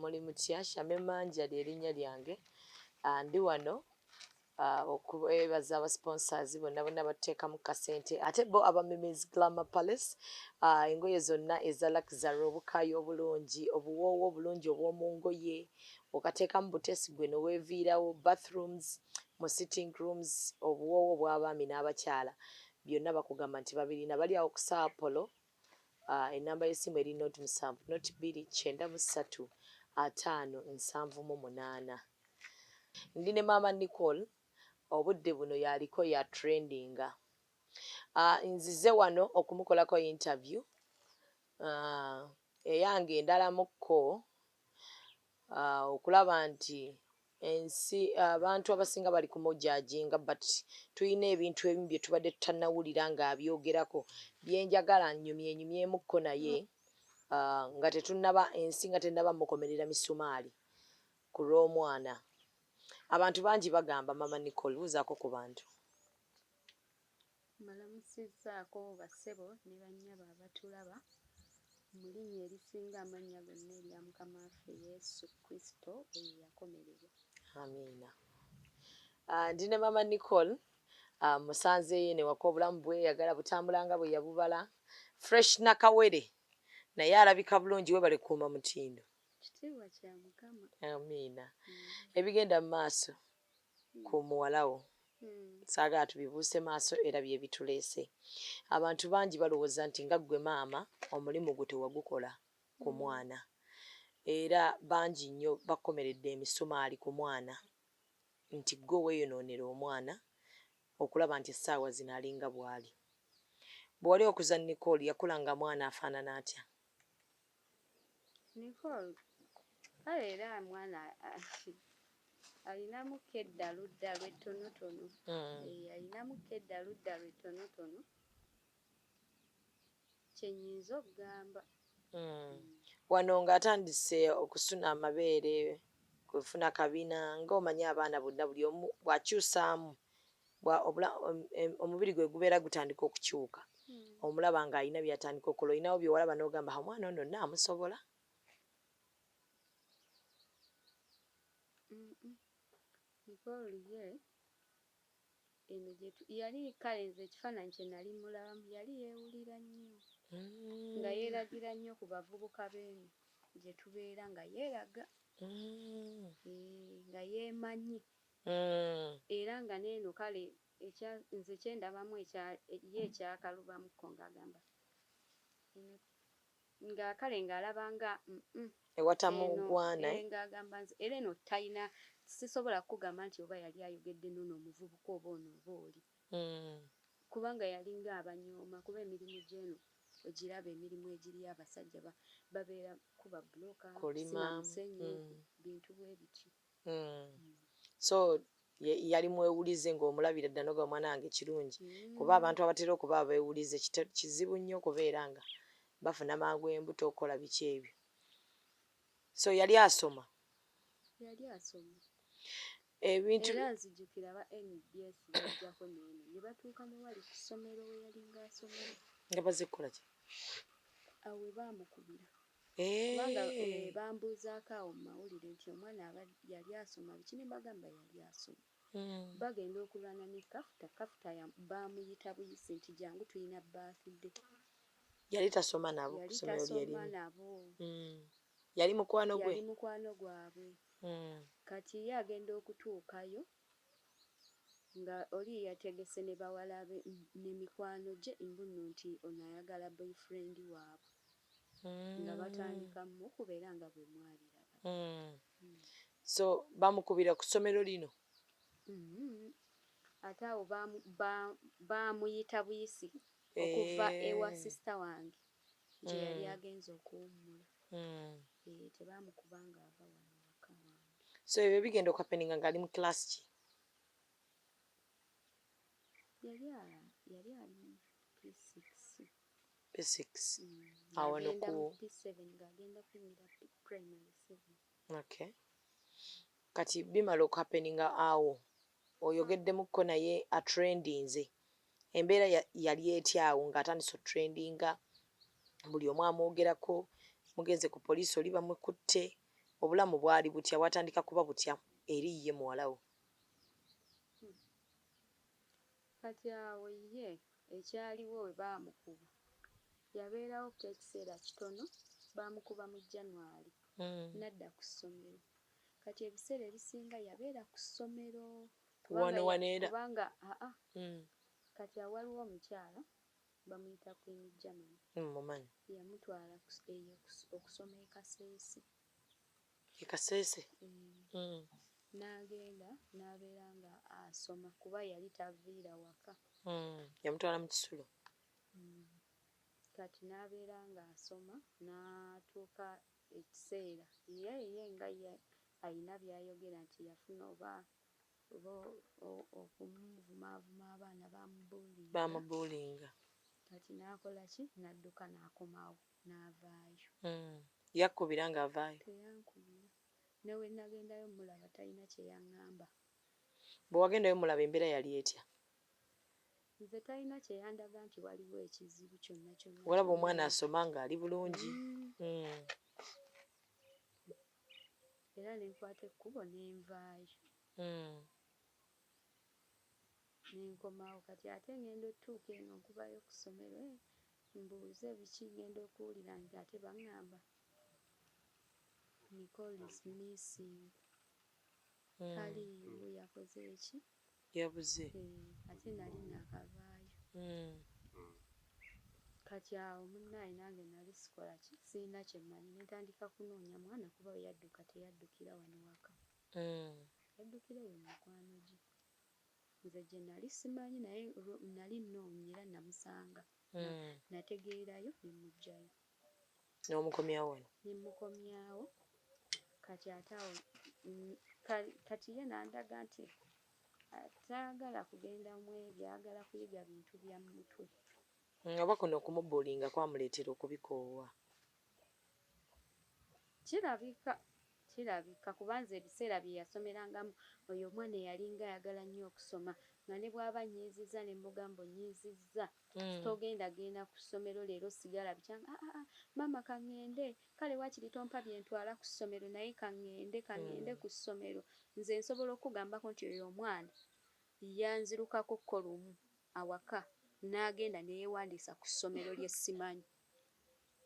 muli mutya Shamemanja ly'erinnya lyange ndi wano okubebaza aba sponsors bonna bateekamu kasente ate bo aba Mimi's Glamour Palace engoye zonna eza luxury obukayo obulungi obuwoowo obulungi obw'omu ngoye okateekamu butesi gwe noweeviirawo bathrooms mu sitting rooms obuwoowo bw'abaami n'abakyala byonna bakugamba nti babirina bali awo ku Saapolo enamba y'essimu eri noti 7 noti 2 93 578 ndi ne Maama Nicole obudde buno yaliko ya trendinga nzize wano okumukolako interview eyange endalamukko okulaba nti ensi abantu abasinga bali kumujajinga but tuyina ebintu ebimu bye tubadde tutannawulira ng'abyogerako byenjagala nnyumyemukko naye nga tetunnaba ensi nga tennaba mukomerera misumaali ku lw'omwana. Abantu bangi bagamba Maama Nicole buuzaako ku bantu. Malamusizzaako bassebo ne bannyabo abatulaba mu linnya erisinga amannya gonna erya Mukama waffe Yesu Kristo oyo yakomererwa. Amiina. Ndi ne Maama Nicole musanzeeyo ne waka obulamu bweyagala butambulanga bwe yabubala fresh nakawere naye alabika bulungi we bale kuuma mutindo. Kitiibwa kya Mukama. Amiina. Ebigenda mu maaso ku muwalawo saagala tubibuuse maaso era bye bituleese. Abantu bangi balowooza nti nga ggwe maama omulimu gwe tewagukola ku mwana era bangi nnyo bakomeredde emisumaali ku mwana nti ggwe weeyonoonera omwana okulaba nti essaawa zino alinga bw'ali. Bw'oli okuza Nicole yakulanga mwana afaanana atya? Nicole kale era mwana alinamu kedda ludda lwettonotono alinamu kedda ludda lwettonotono kyenyinza okugamba. Wano ng'atandise okusuna amabeere kufuna kabina ng'omanyi abaana bonna buli omu bw'akyusaamu omubiri gwe gubeera gutandika okukyuka omulaba ng'alina by'atandika okukola olinawo by'owalaba n'ogamba omwana ono naamusobola. Nicole ye eno yali kale nze ekifaananyi kye nali mulabamu yali yeewulira nnyo nga yeeragira nnyo ku bavubuka b'eno gye tubeera nga yeeraga nga yeemanyi era nga n'eno kale nze kyendabamu ye ekyakalubamukko ng'agamba nga kale ng'alaba nga ewatamugwana ng'agamba nze era eno talina sisobola kugamba nti oba yali ayogedde n'ono omuvubuka oba ono oba oli kubanga yalinga abanyooma kuba emirimu gy'eno ogiraba emirimu egiri abasajja babeera kuba buloka sima musenyu bintu bwe biti. So yali mwewulize ng'omulabira ddala n'ogamba mwana wange kirungi kuba abantu abatera okuba abeewulize kizibu nnyo okubeera nga bafuna mangu embuto okukola biki ebyo. So yali asoma ebintu era nzijukira ba NBS bajjako n'eno ne batuuka ne wali ku ssomero we yali ng'asomera nga bazze kukola ki awe baamukubira kubanga bambuuzaako awo mu mawulire nti omwana yali asoma biki ne bagamba yali asoma bagenda okulwana ne kafuta baamuyita buyisi nti jangu tulina baafidde yali tasoma nabo ku ssomero yali mukwano gwabwe kati ye agenda okutuukayo nga oli yategese ne bawala be ne mikwano gye mbuno nti ono ayagala boyfriend waabwe nga batandika mukubeera nga bwe mwaliraba. So bamukubira ku ssomero lino ate awo baamuyita buyisi okuva ewa sisita wange gye yali agenza okuwummula tebaamukubanga ava wano waka wange. So ebyo bigenda okapeninga ng'ali mu class ki? Yali ali P6. Awo no ku P7 ng'agenda kuyingira primary 7. Okay. Kati bimala okapeninga awo oyogeddemukko naye atrendinze embeera yali etyawo ng'atandise otrendinga buli omu amwogerako mugenze ku poliisi oli bamwekutte obulamu bwali butya watandika kuba butya eri ye muwalawo? Kati awo ye ekyaliwo we baamukuba yabeerawo ekiseera kitono baamukuba mu January nadda ku ssomero. Kati ebiseera ebisinga yabeera ku ssomero kubanga kati waliwo omukyala bamuyita Queen Germany yamutwala okusoma e Kasese. E Kasese? N'agenda n'abeera nga asoma kuba yali taviira waka. Yamutwala mu kisulo. Kati n'abeera nga asoma n'atuuka ekiseera ye nga alina by'ayogera nti yafuna oba okumuvumaavuma abaana baamubuulinga. Kati n'akola ki? N'adduka n'akomawo n'avaayo. Yakkubira ng'avaayo? Teyankubira. Ne we nagendayo mulaba talina kye yaŋŋamba. Bwe wagendayo mulaba embeera yali etya? Nze talina kye yandaga nti waliwo ekizibu kyonna kyonna. Walaba omwana asoma ng'ali bulungi. Era ne nkwata ekkubo ne nvaayo. Ne nkomawo kati ate ngenda otuuka eno nkubayo ku ssomero mbuuze biki ngenda okuwulira nti ate baŋŋamba Nicole is missing. Kaliiwo yakoze eki? Yabuze. Ate nali nakavaayo. Kati awo munnaayi nange nali sikola ki? Sirina kye mmanyi ne ntandika kunoonya mwana kuba we yadduka teyaddukira wano waka. Yaddukira eyo mikwano gye. Nze gye nali simanyi naye nali nnoonya era namusanga. Nategeerayo ne muggyayo. N'omukomyawo wano? Ne mukomyawo. Kati ate awo kati ye n'andaga nti taagala kugenda mu ebyo ayagala kuyiga bintu bya mutwe. Oba kuno okumubuulinga kwamuleetera okubikoowa? Kirabika kuba nze ebiseera bye yasomerangamu oyo omwana eyalinga ayagala nnyo okusoma nga ne bw'aba nnyiizizza ne mugamba onnyiizizza togenda ku ssomero leero sigala bikyanga maama kaŋŋende kale waakiri tompa bye ntwala ku ssomero naye kaŋŋende ku ssomero. Nze nsobola okugambako nti oyo omwana yanzirukako lumu awaka n'agenda ne yeewandiisa ku ssomero lye simanyi.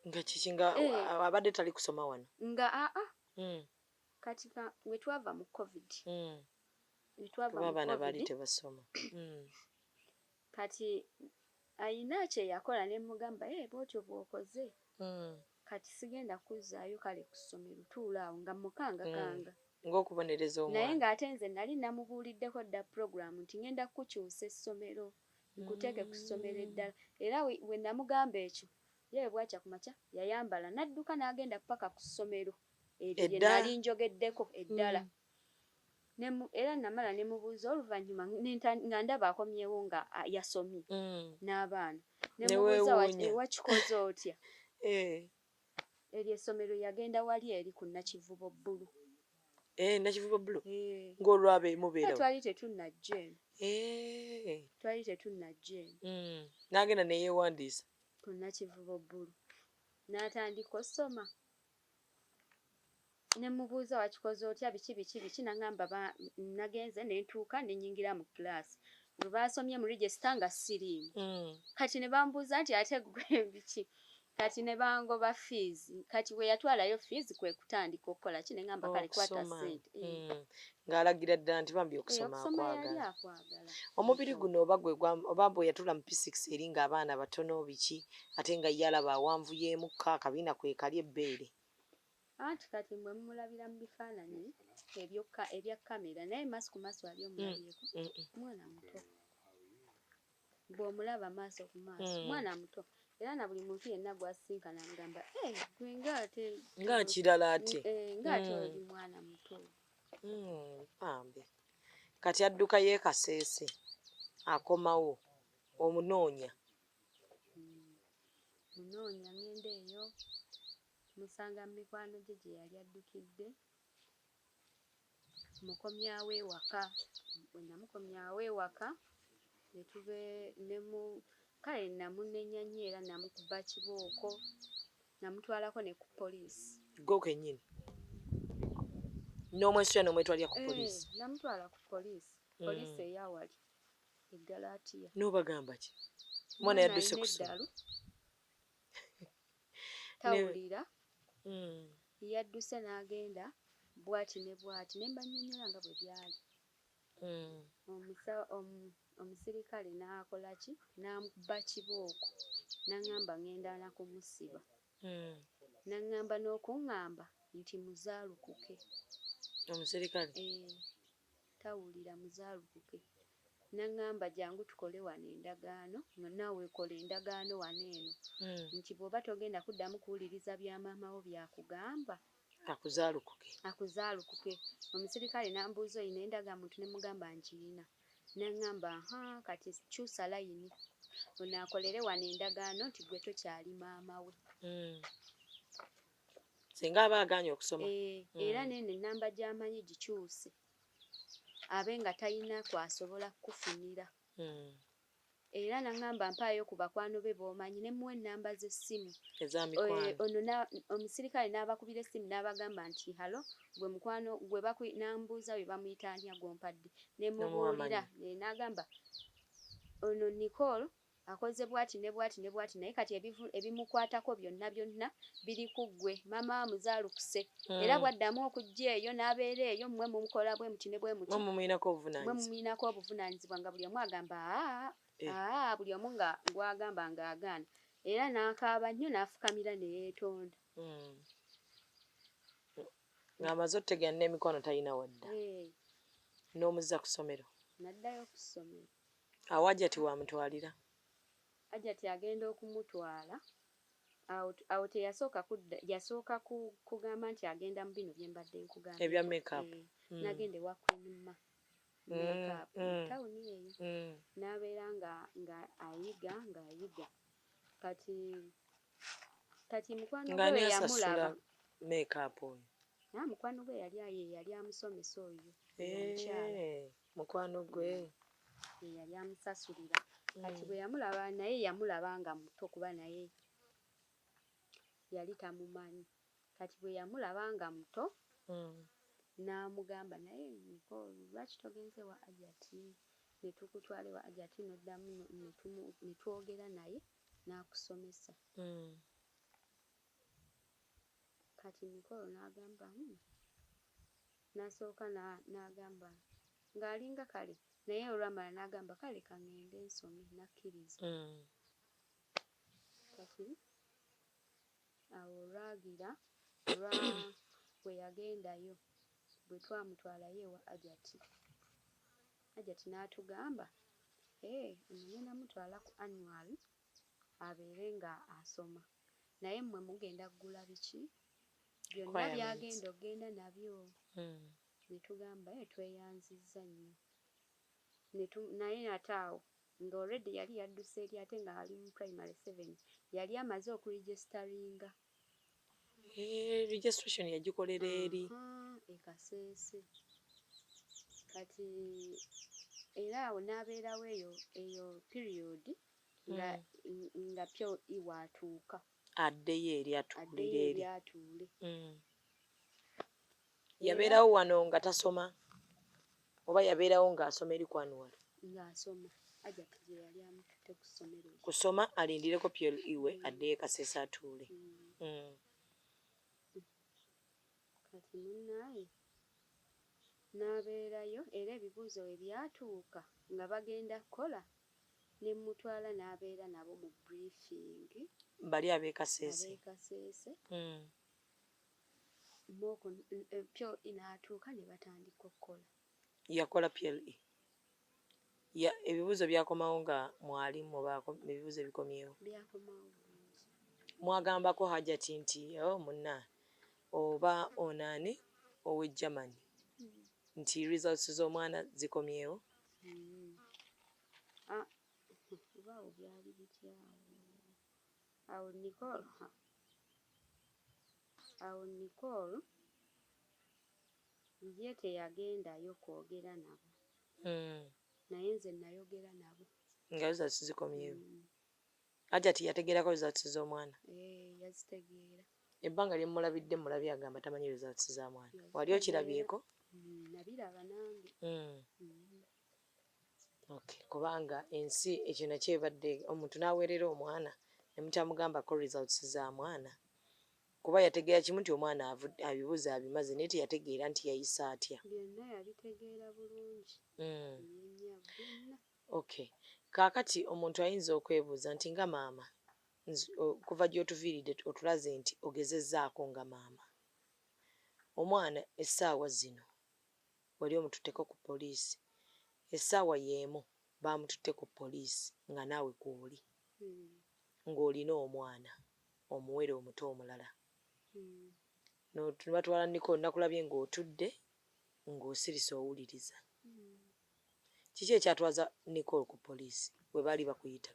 Nga kiki nga abadde tali kusoma wano? Nga kati we twava mu COVID. Abaana baali tebasoma. Kati ayina kye yakola ne mugamba bw'otyo bw'okoze. Kati sigenda kuzzaayo kale ku ssomero tuula awo nga mukangakanga. Ng'okubonereza omwana. Naye ng'ate nze nali namubuuliddeko dda puroguramu nti ngenda kukyusa essomero nkuteeke ku ssomero eddala. Era we namugamba ekyo ye bw'akya ku makya yayambala n'adduka n'agenda paka ku ssomero eryo lye nali njogeddeko eddala. Era namala ne mubuuza oluvannyuma nga ndaba akomyewo nga yasomye n'abaana. Ne mubuuza wakikoze otya? Eryo essomero yagenda wali eri ku Nakivubo bbulu. Nakivubo bbulu? Ng'olwaba emubeera. Twali tetunnajja eno. Twali tetunnajja eno. N'agenda ne yeewandiisa? Ku Nakivubo bbulu. N'atandika osoma. Ne mubuuza wakikoze otya biki n'aŋŋamba nagenze ne ntuuka ne nnyingira mu kilaasi. Bwe baasomye mu regisita nga siriimu. Kati ne bambuuza nti ate ggwe biki? Kati ne bangoba fiizi. Kati we yatwalayo fiizi kwe kutandika okukola ki ne ŋŋamba kale kwata ssente. Ng'alagira ddala nti bambi okusoma akwagala. Omubiri guno oba bwe yatula mu P6 eri ng'abaana batono biki ate nga ye alaba awanvuyemukka akabiina kwe kali ebbeere. Anti kati mwe mumulabira mu bifaananyi ebya kamera naye maaso ku maaso ali omulabyeko mwana muto. Bw'omulaba maaso ku maaso mwana muto. Era na buli muntu yenna gw'asisinkana amugamba gwe ng'ate nga kirala ate ng'ate oli mwana muto. Bambi kati adduka ye Kasese akomawo omunoonya. Munoonya ngenda eyo musanga mu mikwano gye gye yali addukidde. Mukomyawo ewaka. Bwe namukomyawo ewaka kale namunenya nnyo era namukuba kibooko namutwalako ne ku poliisi. Go kennyini? n'omwesula n'omwetwalira ku poliisi namutwala ku poliisi poliisi eyawali egalatiya n'obagamba ki omwana yadduse kusoma tawulira yadduse n'agenda bwati ne bwati ne mbanyonnyola nga bwe byali omusirikale n'akola ki n'amuba kibooko n'aŋŋamba ŋŋenda na kumusiba n'aŋŋamba n'okuŋŋamba nti muzaalukuke omusirikale tawulira muzaalukuke n'aŋŋamba jangu tukole wano endagaano naawe kola endagaano wano eno nti bw'oba togenda kuddamu kuwuliriza bya maama wo byakugamba akuzaalukuke omusirikale n'ambuuza oyina endagamuntu ne mugamba ngiina n'aŋŋamba kati kyusa layini ono akolere wano endagaano nti gwe tokyali maama we singa aba agaanye okusoma era nene ennamba gy'amanyi gikyuse abe nga talina kwasobola kufunira era n'aŋŋamba mpaayo ku bakwano be b'omanyi ne muwa ennamba z'essimu ono omusirikale n'abakubira essimu n'abagamba nti halo gwe mukwano gwe n'ambuuza we bamuyita ntya gw'ompadde ne mubuulira n'agamba ono Nicole akoze bwati ne bwati ne bwati naye kati ebimukwatako byonna byonna biri ku ggwe maama wa muzaalukuse era bwaddamu okujja eyo n'abeera eyo mmwe mumukola bwe muti ne bwe muti mmwe mumuyiinako obuvunaanyizibwa nga buli omu agamba buli omu nga gwagamba ng'agaana era n'akaaba nnyo n'afukamira ne yeetonda ng'amaze otutegera n'emikono talina wadda n'omuzza ku ssomero n'addayo ku ssomero awo Hajjati wamutwalira Hajjati agenda okumutwala awo yasooka kugamba nti agenda mu bino bye mbadde nkugamba ebya makeup n'agenda ewa Queen makeup tawuni eyo n'abeera nga ayiga kati mukwano gwe yamulaba makeup oyo mukwano gwe yali amusomesa oyo mukwano gwe yali amusasulira kati bwe yamulaba naye yamulaba nga muto kuba naye yali tamumanyi kati bwe yamulaba nga muto n'amugamba naye lwaki togenze wa Hajjati ne tukutwale wa Hajjati n'oddamu ne twogera naye n'akusomesa kati Nicole n'agamba n'asooka n'agamba ng'alinga kale naye olwamala n'agamba kale kaŋŋende ensome nakkiriza kati awo olwagira bwe yagendayo bwe twamutwalayo ewa Hajjati n'atugamba ngenda mutwala ku annual abeere nga asoma naye mmwe mugenda kugula biki byonna byagenda okgenda nabyo ne tugamba tweyanzizza nnyo naye ate awo nga already yali yadduse eri ate nga ali mu primary 7 yali amaze okuregisteringa registration yagikolera eri Kasese kati era awo n'abeerawo eyo period nga pyo iwaatuuka addeyo eri atuulire eri yabeerawo wano nga tasoma oba yabeerawo ng'asoma eri ku annual ng'asoma Hajjati gye yali amututte ku ssomero kusoma alindireko pyol iwe addeyo Kasese atuule kati munnaaye n'abeerayo era ebibuuzo we byatuuka nga bagenda kukola ne mutwala n'abeera nabo mu briefing bali ab'e Kasese pyo inaatuuka ne batandika okukola yakola PLE ebibuuzo byakomawo nga mwali mubaako ebibuuzo ebikomyewo byakomawo mwagambako Hajjati nti munna oba onaani ow'e Germany nti results z'omwana zikomyewo obaawo byali bityawo awo Nicole ye teyagendayo kwogera nabo naye nze nayogera nabo nga results zikomyewo Hajjati yategeerako results z'omwana yazitegeera ebbanga lye mulabidde mulabye agamba tamanyi results za mwana wali okirabyeko nabiraba nange okay kubanga ensi ekyo nakyo ebadde omuntu n'aweerera omwana ne mutamugambako results za mwana kuba yategeera kimu nti omwana abibuuza abimaze naye teyategeera nti yayisa atya byonna yabitegeera bulungi okay kaakati omuntu ayinza okwebuuza nti nga maama kuva gy'otuviiridde otulaze nti ogezezzaako nga maama omwana essaawa zino wali omututteko ku poliisi essaawa y'emu baamututte ku poliisi nga naawe kw'oli ng'olina omwana omuwere omuto omulala batwala Nicole nakulabye ng'otudde ng'osirise owuliriza kiki ekyatwaza Nicole ku poliisi bwe baali bakuyita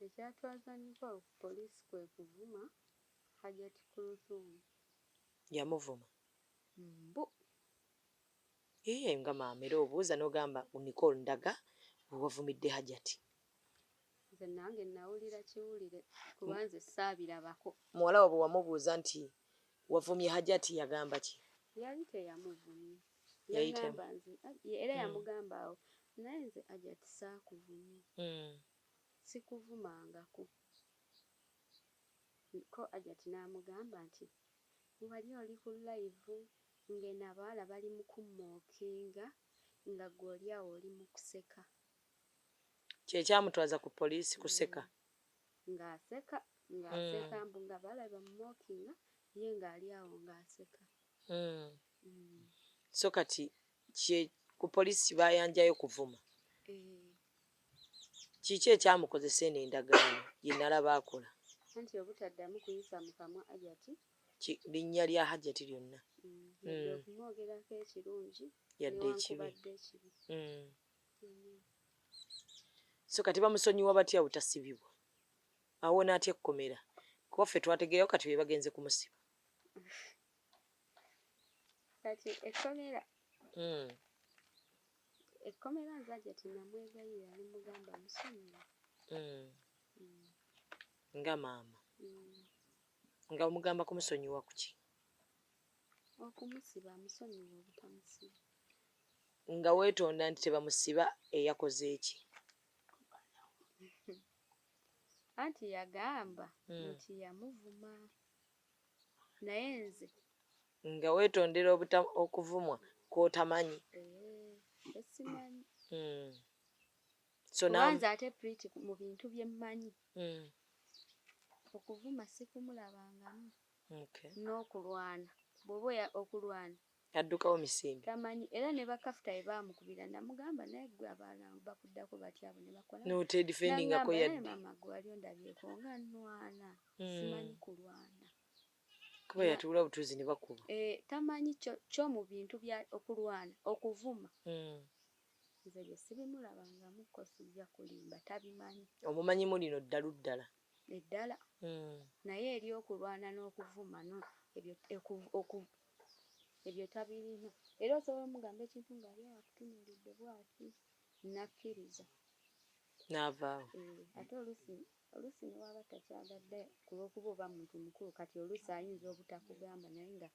ekyatwaza Nicole ku poliisi kwe kuvuma Hajjat Kulthum yamuvuma nga maama era obuuza n'ogamba Nicole ndaga we wavumidde Hajjat nze nange nawulira kiwulire kuba nze saabirabako muwala wo bwe wamubuuza nti wavumye Hajjat yagamba ki yali teyamuvumye yagamba nze era yamugamba awo naye nze Hajjat saakuvumye sikuvumangako ko Hajjat n'amugamba nti wali oli ku live ng'eno abawala bali mu kummookinga nga ggwe oli awo oli mu kuseka kyekyamutwaza ku poliisi kuseka ng'aseka mbu nga abawala bammookinga ye ng'ali awo ng'aseka so kati ku poliisi baayanjayo kuvuma kiki ekyamukozesa eno endagaano ye nalaba akola anti obutaddamu kuyisa mu kamwa Hajjat linnya lya Hajjat lyonna okumwogerako ekirungi yadde ekibi ekibi so kati bamusonyiwa batya butasibibwa awo n'atya ekkomera kuba ffe twategeerayo kati be bagenze kumusiba kati ekkomera nze Hajjat namwegayirira ne mugamba musonyiwa nga maama nga omugamba kumusonyiwa ku ki okumusiba amusonyiwa obutamusiba nga weetonda nti tebamusiba eyakoze eki anti yagamba nti yamuvuma naye nze nga weetondera okuvumwa kw'otamanyi esimanyi so kubanza ate Priti mu bintu bye mmanyi okuvuma sikumulabangamu n'okulwana bw'oba okulwana yaddukawo misimbi tamanyi era ne bakafuta bwe baamukubira namugamba naye ggwe abaana bakuddako batyabo ne bakola noteedifendingako yadde maama gwe wali ondabyeko nga nnwana simanyi kulwana kuba yatuula butuuzi ne bakuba tamanyi kyo mu bintu bya okulwana okuvuma nze bye sibimulabangamu ko sijja kulimba tabimanyi omumanyimu lino ddalu ddala eddala naye eri okulwana n'okuvuma ebyo tabirina era osobola omugamba ekintu ng'ali akutunuulidde bw'ati nakkiriza n'avaawo ate oluusi ne waba takyagadde ku lw'okuba oba muntu mukulu kati oluusi ayinza obutakugamba naye nga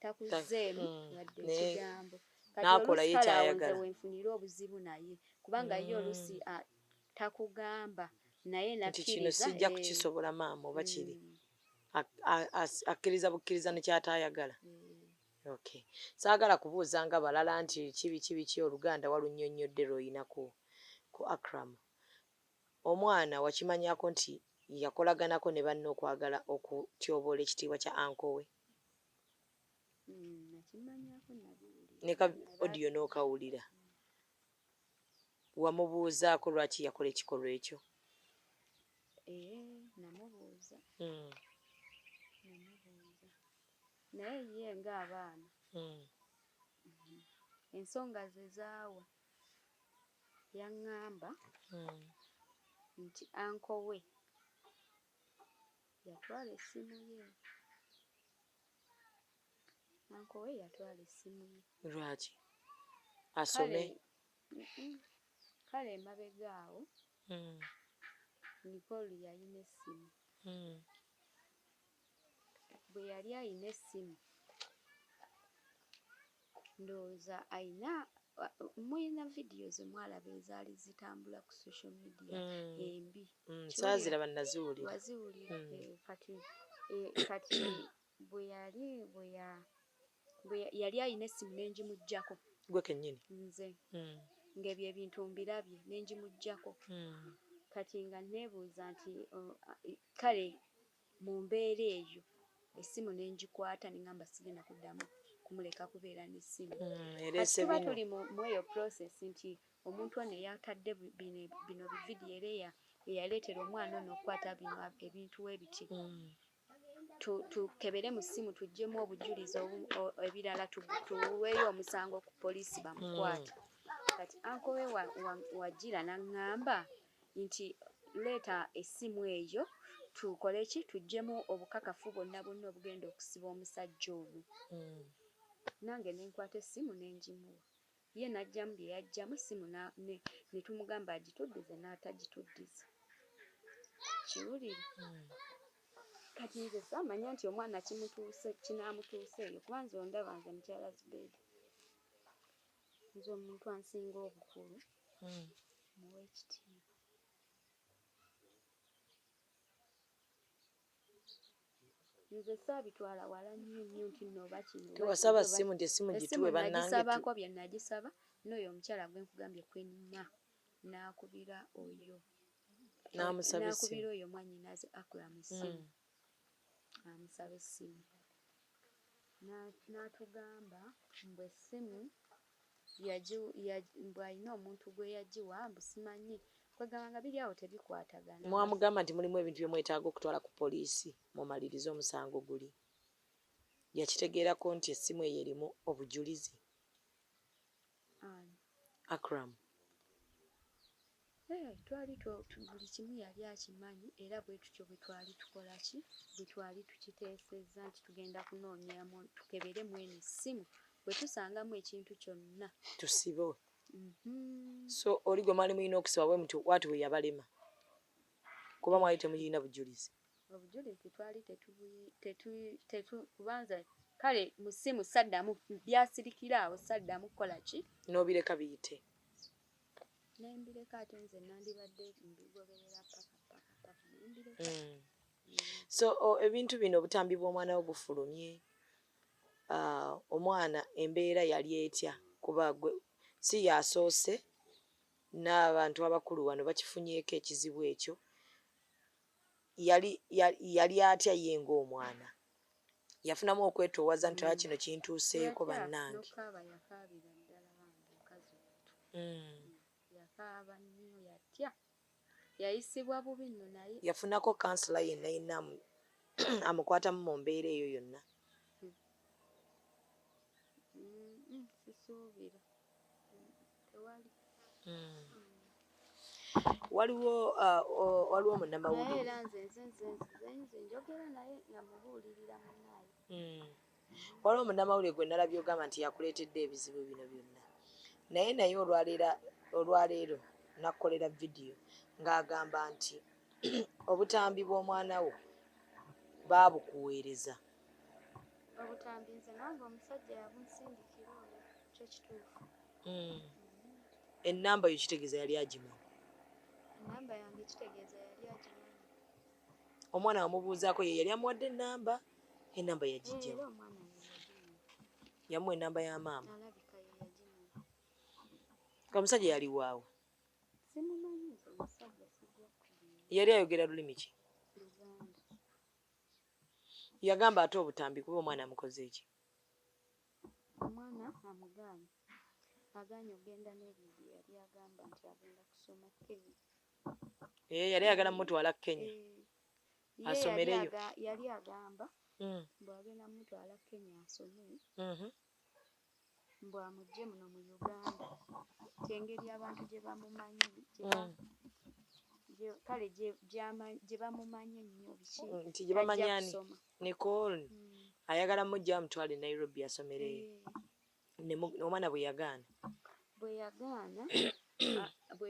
takuzeemu wadde ekigambo n'akola ye kyayagala nze wenfunira obuzibu naye kubanga ye oluusi takugamba naye nti kino sijja kukisobola maama oba kiri akkiriza bukkiriza ne kyataayagala okay saagala kubuuza nga balala nti kibiki oluganda walunnyonnyodde lw'oyina ku Akram omwana wakimanyako nti yakolaganako ne banne okwagala okutyoboola ekitiibwa kya anko we ne ka odiyo n'okawulira wamubuuzaako lwaki yakola ekikolwa ekyo namubuuza naye ye ng'abaana ensonga ze zaawa yaŋŋamba nti anko we yatwala essimu ye lwaki asome kale emabega awo Nicole yalina essimu bwe yali ayina essimu ndowooza ayina muyina vidiyo ze mwalaba ezaali zitambula ku social media embi saaziraba naziwulira waziwulira kati bwe yali ayina essimu n'engimuggyako gwe kennyini nze ng'ebyo ebintu mbirabye n'engimuggyako kati nga neebuuza nti kale mu mbeera eyo essimu n'engikwata nengamba sigenda kuddamu kumuleka kubeera n'essimu kati tuba tuli mu eyo process nti omuntu ono eyatadde bino bividiyo era eyaleetera omwana ono okukwata bino ebintu webiti tukebere mu ssimu tuggyemu obujulizi ebirala tuweeyo omusango ku poliisi bamukwate kati anko we wajjira n'aŋŋamba nti leeta essimu eyo tukole ki tuggyemu obukakafu bwonna obugenda okusiba omusajja ono nange nenkwata essimu n'engimuwa ye n'ajjamu bye yajjamu essimu ne tumugamba agituddize n'atagituddiza kiwulire kati nze saamanya nti omwana kinaamutuuse eyo kuba nze ondaba nze mukyala Zubeidi nze omuntu ansinga obukulu muwa ekitiibwa nze saabitwala wala nnyo nti nooba kino tewasaba ssimu nti essimu gituwe bannange nagisabako bye nagisaba n'oyo omukyala gwe nkugambye kwenna n'akubira oyo mwannyinaze Akram essimu amusaba essimu n'atugamba mbu essimu mbw alina omuntu gwe yagiwa mbu simanyi kwegamba nga biri awo tebikwatagana mwamugamba nti mulimu ebintu bye mwetaaga okutwala ku poliisi mumalirize omusango guli yakitegeerako nti essimu eyo erimu obujulizi Akram twali buli kimu yali akimanyi era bwe tutyo bwe twali tukola ki bwe twali tukiteesezza nti tugenda kunoonyamu tukebere mweno essimu bwe tusangamu ekintu kyonna tusibe so oli gwe mwali mulina okusiba bwe muti waati we yabalema kuba mwali temulina bujulizi obujulizi twali kubanza kale mu ssimu saddamu byasirikira awo saddamu kukola ki n'obireka biyite nembireka ate nze nandibadde mbigoberera paka so ebintu bino obutambi bw'omwana we bufulumye omwana embeera yali etya kuba gwe si yasoose n'abantu abakulu wano bakifunyeeko ekizibu ekyo yali atya ye ng'omwana yafunamu okwetoowaza nti kino kintuuseeko bannange yakaabira ddala bange mukazi yakaaba nnyo yatya yayisibwa bubi nno naye yafunako kansula yenna amukwatamu mu mbeera eyo yonna sisuubira tewali waliwo munnamawulire naye era nze njogera naye namubuulirira munnaye waliwo munnamawulire gwe nalabye ogamba nti yakuleetedde ebizibu bino byonna naye olwaleero nakkolera vidiyo ng'agamba nti obutambi bw'omwana wo baabukuweereza obutambi nze nange omusajja yabunsindikira oyo kyo kituufu ennamba yo kitegeeza yali agimanyi ennamba yange kitegeeza yali agimanyi omwana wamubuuzaako ye yali amuwadde ennamba yagijjamu yamuwa ennamba ya maama alabika ye yagimanyi omusajja yali waawa simumanyi nze omusajja sijja yali ayogera lulimi ki Luganda yagamba ate obutambi kuba omwana amukoze eki omwana amugaanye ogenda n'ebintu yali agamba nti agenda kusoma Kenya yali ayagala mutwala Kenya asomereyo yali agamba bw'agenda mutwala Kenya asome mbw amugye muno mu Uganda kyengeri abantu gye bamumanyi kale gye bamumanyi ennyo biki nti gye bamanyani Nicole ayagala mujja amutwale Nairobi asomereyo omwana bwe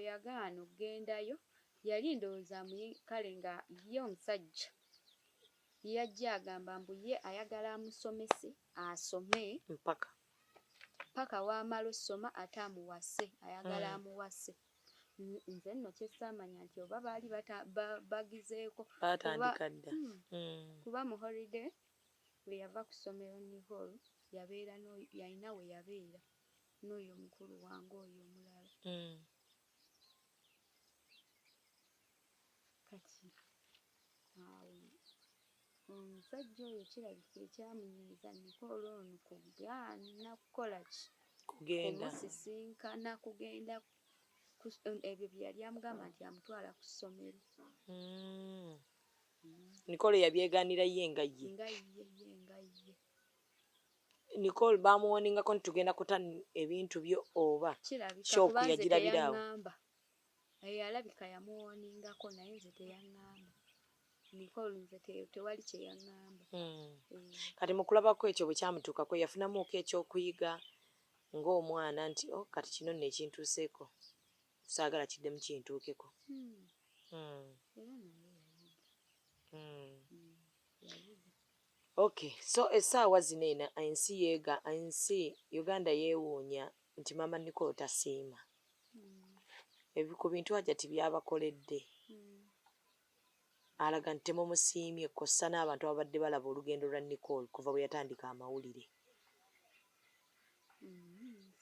yagaana okugendayo yali ndowooza kale nga ye omusajja yajja agamba mbu ye ayagala amusomese asome paka wamala osoma ate amuwase ayagala amuwase. Nze nno kyesaamanya nti oba baali bagizeeko kuba mu holiday bwe yava ku ssomero Nicole yabeera yalina we yabeera n'oyo mukulu wange oyo omulala. Kati omusajja oyo kirabika ekyamunyiiza Nicole ono kugaana kukola ki kumusisinkana kugenda ebyo bye yali amugamba nti amutwala ku ssomero. Nicole yabyegaanira ye nga ye. Nicole bamuwoningako nti tugenda kutani ebintu byo oba shop yagirabirawo. Alabika yamuwoningako naye nze teyaŋŋamba. Nicole nze tewali kye yaŋŋamba. Kati mu kulabako ekyo bwe kyamutuukako yafunamuko ekyokuyiga ng'omwana nti kati kino nno ekintuuseeko saagala kiddemu kintuukeko. Okay, so essaawa zino eno ensi Uganda yeewuunya nti Maama Nicole tasiima. Ku bintu Hajjat byabakoledde alaga nti temumusiimye kossa n'abantu ababadde balaba olugendo lwa Nicole kuva bwe yatandika amawulire.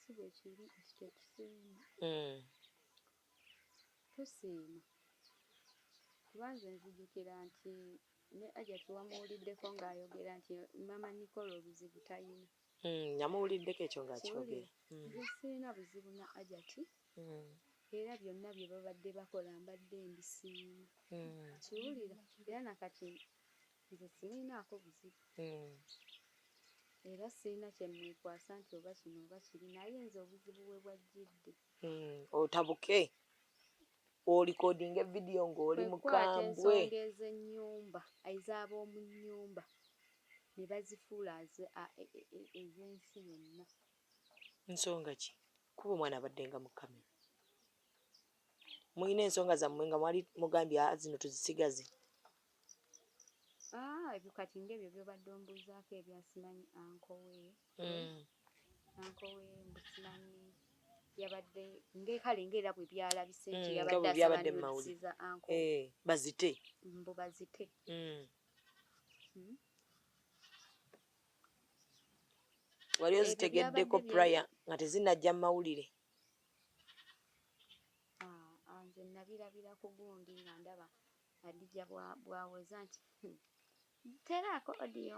Si bwe kiri nti tetusiima. Tusiima kuba nze nzijukira nti ne Hajjat wamuwuliddeko ng'ayogera nti Maama Nicole obuzibu talina. Namuwuliddeko ekyo ng'akyogera. Nze sirina buzibu na Hajjat era byonna bye babadde bakola mbadde mbisiima. Kiwulira era nakati nze sirinaako buzibu. Era sirina kye mwekwasa nti oba kino oba kiri naye nze obuzibu bwe bwajjidde. Otabuke olikodinga evidiyo ng'oli mukambwe. Ensonga ez'ennyumba ez'ab'omu nnyumba ne bazifuula ez'ensi yonna. Nsonga ki? Kuba omwana abaddenga mu kamera. Muyina ensonga zammwe nga mwali mugambye zino tuzisigaze. Ebyo kati ng'ebyo by'obadde ombuuzaako ebyasimanyi ankowe mbusimanyi yabadde ng'ekale ng'era bwe byalabise nti yabadde asabanyusiza ankowe bazite mbu bazite. Wali ozitegeddeko prior nga tezinnajja mu mawulire? Nze nabirabira ku gundi nga ndaba Adija bwaweza nti teraako odiyo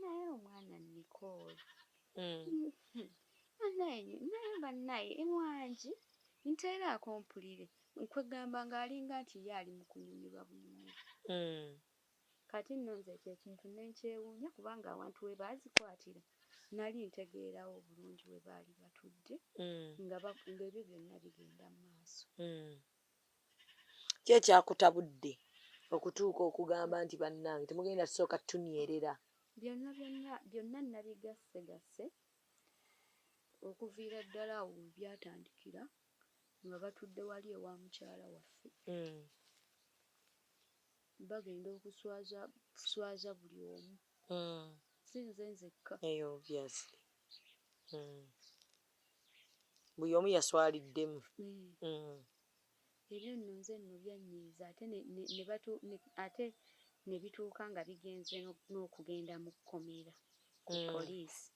naye omwana Nicole naye bannaye ewangi nteraako mpulire nkwegamba ng'alinga nti ye ali mu kunyumirwa bunyumirwa. Kati nno nze ekyo ekintu nenkyewuunya kubanga abantu we baazikwatira nali ntegeerawo obulungi we baali batudde ng'ebyo byonna bigenda mu maaso. Ki ekyakutabudde okutuuka okugamba nti bannange temugenda tusooka tunyerera? Byonna nabigasse okuviira ddala awo we byatandikira nga batudde wali ewa mukyala waffe bagenda okuswaza buli omu. Si nze nzekka. Obviously. Buli omu yaswaliddemu. Ebyo nno nze nno byanyiiza ate ne bituuka nga bigenze n'okugenda mu kkomera ku poliisi.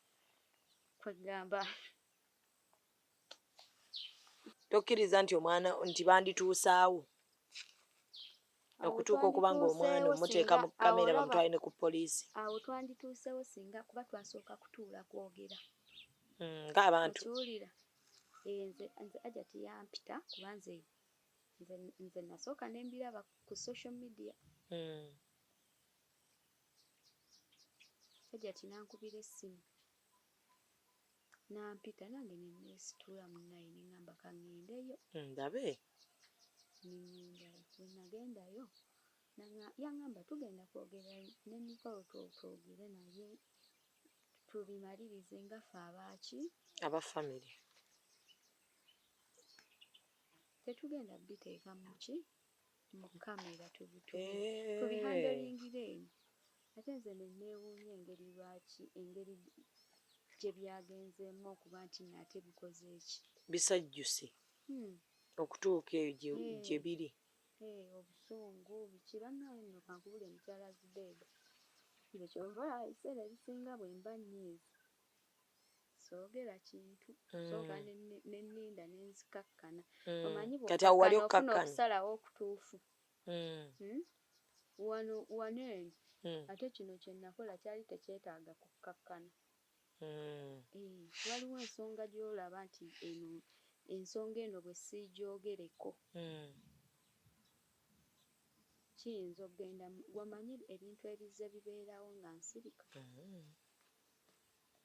Kwegamba tokkiriza nti omwana nti bandituusaawo okutuuka okuba nga omwana omuteeka mu kamera bamutwale ne ku poliisi. Awo twandituusewo singa kuba twasooka kutuula kwogera ng'abantu. Okiwulira nze Hajjat yampita kuba nze nasooka ne mbiraba ku social media. Hajjat nankubira essimu nampita nange ne neesitula munnaye ne ŋŋamba ka ŋŋendeyo. Ndabe. Nnindayo bwe nagendayo yaŋŋamba tugenda kwogera ne Nicole twogere naye tubimalirize nga ffe abaaki aba family. Tetugenda biteeka mu kamera tubihandolingire eno ate nze neewuunya engeri gye byagenzeemu okuba nti nate bikoze eki bisajjuse okutuuka eyo gye biri. obusungu biki bannaawe nno kankubule mukyala Zubeeda nze kyova ebiseera ebisinga bwe mba nnyiizi soogera kintu sooka nenninda nenzikakkana omanyi bw'okkakkana ofuna okusalawo okutuufu wano eno ate kino kye nakola kyali tekyetaaga kukkakkana. Waliwo ensonga gy'olaba nti eno ensonga eno bwe siigyogereko kiyinza okgenda wamanyi ebintu ebize bibeerawo nga nsirika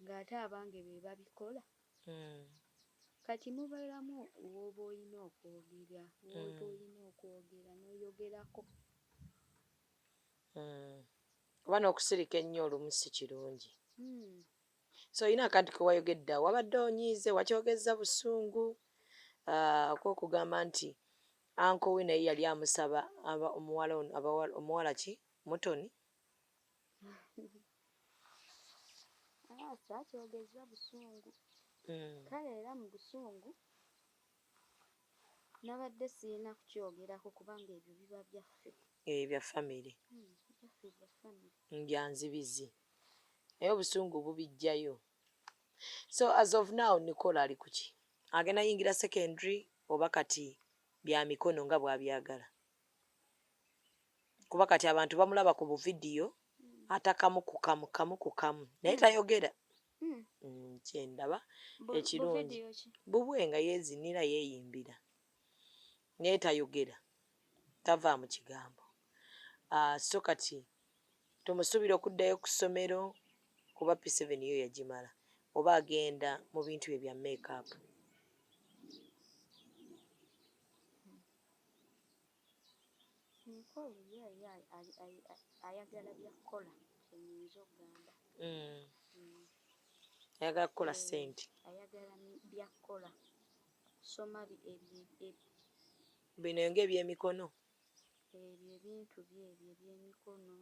ng'ate abange be babikola kati mubeeramu w'oba olina okwogera n'oyogerako. Oba n'okusirika ennyo olumu si kirungi. So olina akantu ke wayogedde wabadde onyiize wakyogeza busungu okugamba nti anko we naye yali amusaba omuwala ki Mutoni. Saakyogeza busungu kale era mu busungu nabadde sirina kukyogerako kubanga ebyo biba byaffe bya famire bya nzibizi naye obusungu bubijjayo. So as of now Nicole ali kuki agenda yingira secondary oba kati bya mikono nga bw'abyagala kuba kati abantu bamulaba ku buvidiyo atakamu ku kamu naye tayogera. Kyendaba ekirungi bubwe nga yeezinira yeeyimbira naye tayogera tava mu kigambo. So kati tumusuubira okuddayo ku ssomero kuba P7 yo yagimala oba agenda mu bintu bye bya make-up. ayagala byakukola kyenyinza okugamba. Ayagala kukola ssente. Ayagala byakukola kusoma bino ng'ebyemikono ebyo ebintu byebyo ebyemikono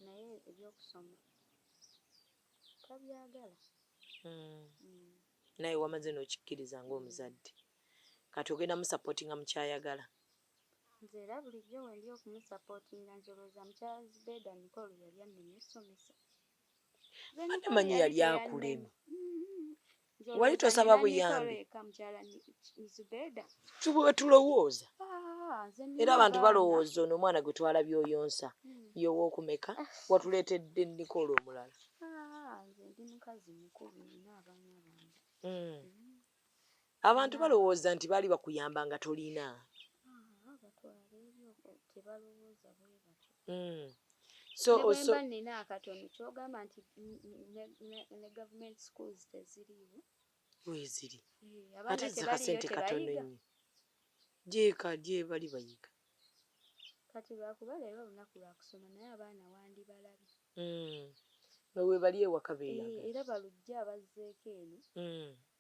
naye ebyokusoma tabyagala. Naye wamaze n'okikkiriza ng'omuzadde kati ogenda musapootinga mu kyayagala. Nze era bulijjo wendi okumusapootinga nzolooza mukyala Zubeeda Nicole yali anneme essomesa. Ate manyi yali akulema. Wali tosaba buyambi. Mukyala Zubeeda tubwe tulowooza era abantu balowooza ono omwana gwe twalabye oyonsa y'owookumeka watuleetedde Nicole omulala. Nze ndi mukazi mukulu nina abaana bange. Abantu balowooza nti baali bakuyamba nga tolina. Batwala ebyo tebalowooza bwe batyo. So bwemba nina akatono kyogamba nti ne government schools teziriiwo. Weziri ate akasente katono nnyo gyekadye bali bayiga kati lwakuba leero olunaku lwa kusoma naye abaana wandibalabye nga we bali ewaka beeyaga era balujja abazzeeko eno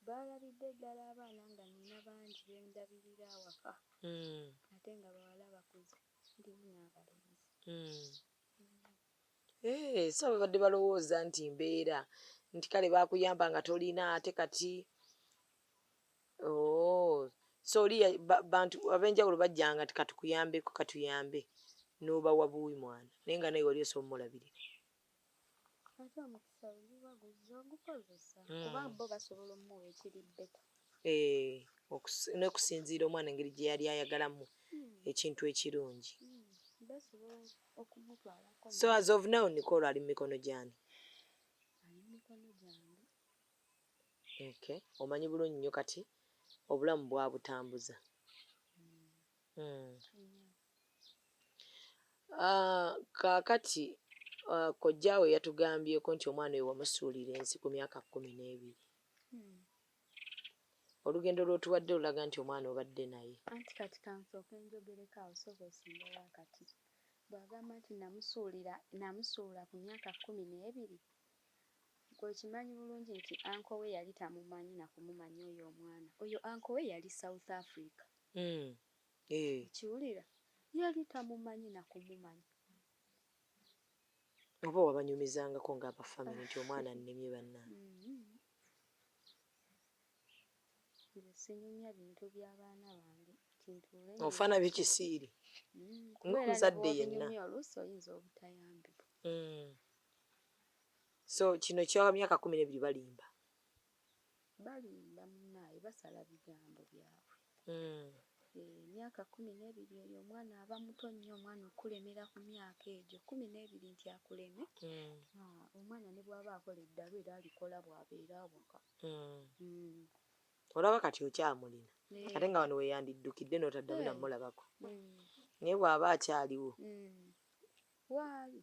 baalabidde ddala abaana nga nina bangi bendabirira awaka ate nga bawala bakuze ndimu n'abalenzi. So babadde balowooza nti mbeera nti kale baakuyamba nga tolina ate kati so oli bantu ab'enjawulo bajjanga nti katukuyambeko katuyambe n'obawa buwi mwana naye nga naye wali osobola omulabirira. Ate omukisa guba guzza ogukozesa kuba bo basobola omuwa ekiri bbeta. N'okusinziira omwana engeri gye yali ayagalamu ekintu ekirungi. Basobola okumutwalako. So as of now Nicole ali mu mikono gy'ani? Ali mu mikono gyange. Okay. Omanyi bulungi nnyo kati obulamu bwabutambuza. Kaakati kojjaawe yatugambyeko nti omwana we wamusuulira ensi ku myaka 12. Olugendo lw'otuwadde lulaga nti omwana obadde naye. Anti kati kansooke njogereko awo soba osimbawo akati. Bw'agamba nti namusuula ku myaka 12. Okimanyi bulungi nti anko we yali tamumanyi na kumumanyi oyo omwana. Oyo anko we yali South Africa. Kiwulira yali tamumanyi na kumumanyi. oba wabanyumizangako ng'abafamire nti omwana annemye bannange. Nze sinyumya bintu by'abaana bange kintuule ofana bikisiiri ng'omuzadde yenna. Oluusi oyinza obutayambibwa. So kino kya myaka 12 balimba munnaaye basala bigambo byabwe. Emyaka 12 eyo omwana aba muto nnyo, omwana okulemera ku myaka egyo 12 nti akuleme. Omwana ne bw'aba akola eddalu era alikola bw'abeera awaka. olaba kati okyamulina ate nga wano weyandiddukidde n'otaddamu namulabako naye bw'aba akyaliwo waali.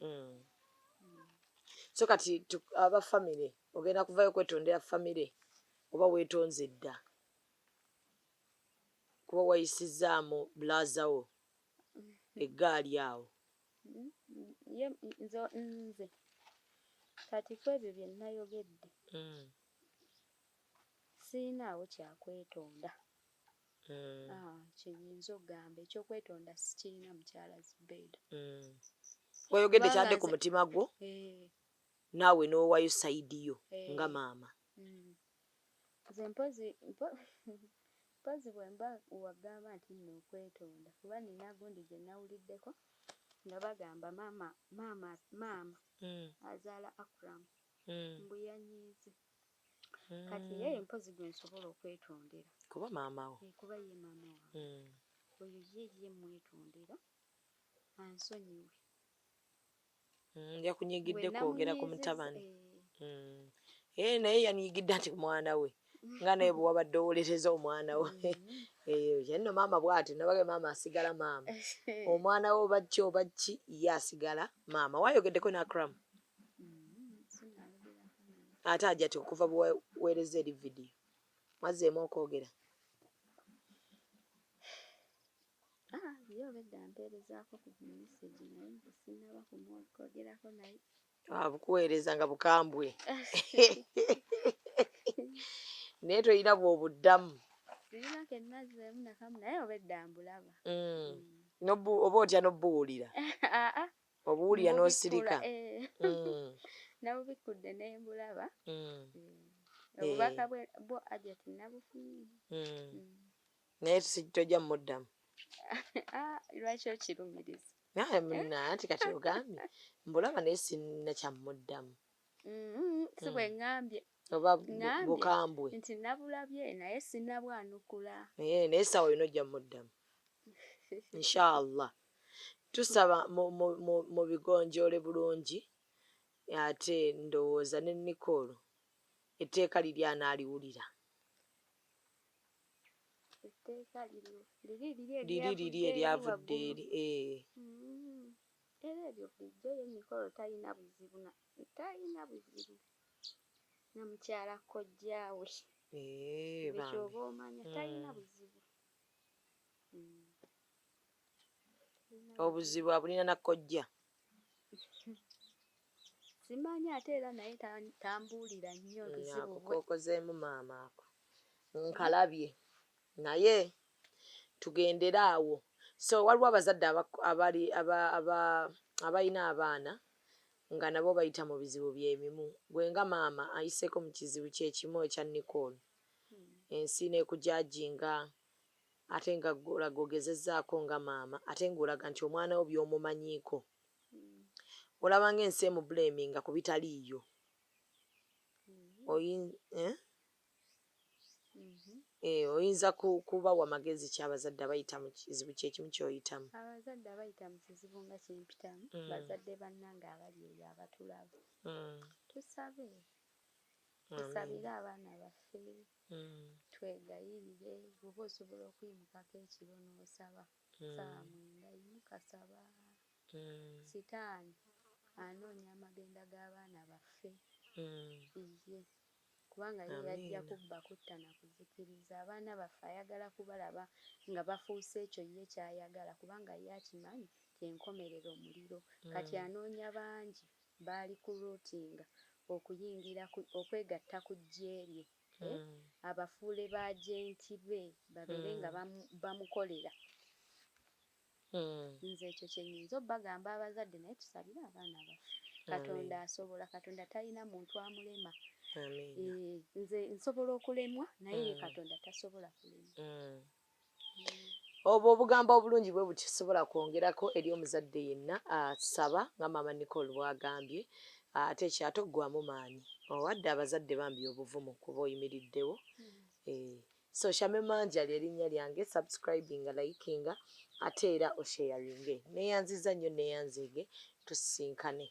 So kati aba famire ogenda kuvayo kwetondera famire oba weetonze dda kuba wayisizaamu bulazawo eggaali awo. Nze kati kwebyo bye nnayogedde siinaawo kyakwetonda. Kyenyinza okugamba ekyokwetonda sikirina mukyala Zubeida. Wayogedde kyadde ku mutima gwo naawe n'owaayo sayidiyo nga maama. Nze mpozi bwe mba wagamba nti nno okwetonda kuba nina gundi gye nawuliddeko nga bagamba maama azaala Akram mbu yanyiize. Kati ye mpozi gwe nsobola okwetondera kuba maama wo kuba ye maama wange oyo ye mwetondera ansonyiwe. Yakunyigidde kwogera ku mutabani naye yanyiigidde ati mwana we nga naye bwe wabadde owolereza omwana we yenno maama bw'ati nabage maama asigala maama omwana we oba ki ye asigala maama. Wayogeddeko ne Akram ate Hajjat okuva bwe weereza eri vidiyo mazzeemu okwogera? Ye obedda mpeerezaako ku message naye nze sinnaba kumwogerako naye. Bukuweereza nga bukambwe naye tolina bw'obuddamu. Sirina ke nazzeemu nakamu naye obedda mbulaba. Oba otya n'obbuwulira? Obuwulira n'osirika? Nabubikudde ne mbulaba. Obubaka bwo Hajjat nabufunye. Naye tojja mmuddamu? Lwaki okirumiriza? Anti kati ogambye mbulaba naye sinna kyammuddamu. Si bwe ŋŋambye oba bukambwe nti nabulabye naye sinnabwanukula. Naye sawa yino ojja mmuddamu inshallah. Tusaba mu bigonjoole bulungi ate ndowooza ne Nicole etteeka liri anaaliwulira. Etteeka liri eryavudde eri. Era ebyo bulijjo ye Nicole talina buzibu na mukyala kojjaawe ekyoba omanya talina buzibu. Obuzibu abulina na kojja simanyi ate era naye tambuulira nnyo obuzibu bwe. Kokozeemu maama ako nkalabye naye tugendere awo. So waliwo abazadde abalina abaana nga nabo bayita mu bizibu by'ebimu. Gwe nga maama ayiseeko mu kizibu kyekimu ekya Nicole ensi n'ekujajinga ate nga olaga ogezezzaako nga maama ate ng'olaga nti omwana wo by'omumanyiiko olaba ng'ensi emubuleeminga ku bitaliiyo. Oyinza kubawa magezi ki abazadde abayita mu kizibu kyekimu ky'oyitamu? Abazadde abayita mu kizibu nga kyempitamu bazadde bannange abali eyo abatulaba tusabire abaana baffe twegayirire. Oba osobola okuyimukako ekiro n'osaba ssaawa 9 yimuka saba. Sitaani anoonya amagenda g'abaana baffe ye kubanga ye yajja kubba kutta na kuzikiriza. Abaana baffe ayagala kubalaba nga bafuuse ekyo ye kyayagala kubanga ye akimanyi enkomerero muliro. Kati anoonya bangi baali ku lootinga okuyingira okwegatta ku ggye lye abafuule baagenti be babeere nga bamukolera. Nze ekyo kye nnyinza obbagamba abazadde naye tusabire abaana baffe. Katonda asobola, Katonda talina muntu amulema. Nze nsobola okulemwa naye ye Katonda tasobola kulemwa. Obwo obugambo obulungi bwe bukisobola kwongerako eri omuzadde yenna asaba nga Maama Nicole bw'agambye, ate ekyatoggwamu maanyi owadde abazadde bambi obuvumu kuba oyimiriddewo. So Shame Manja ly'erinnya lyange, subscribinga, likinga ate era osharinge. Neeyanziza nnyo neeyanzeege tusisinkane.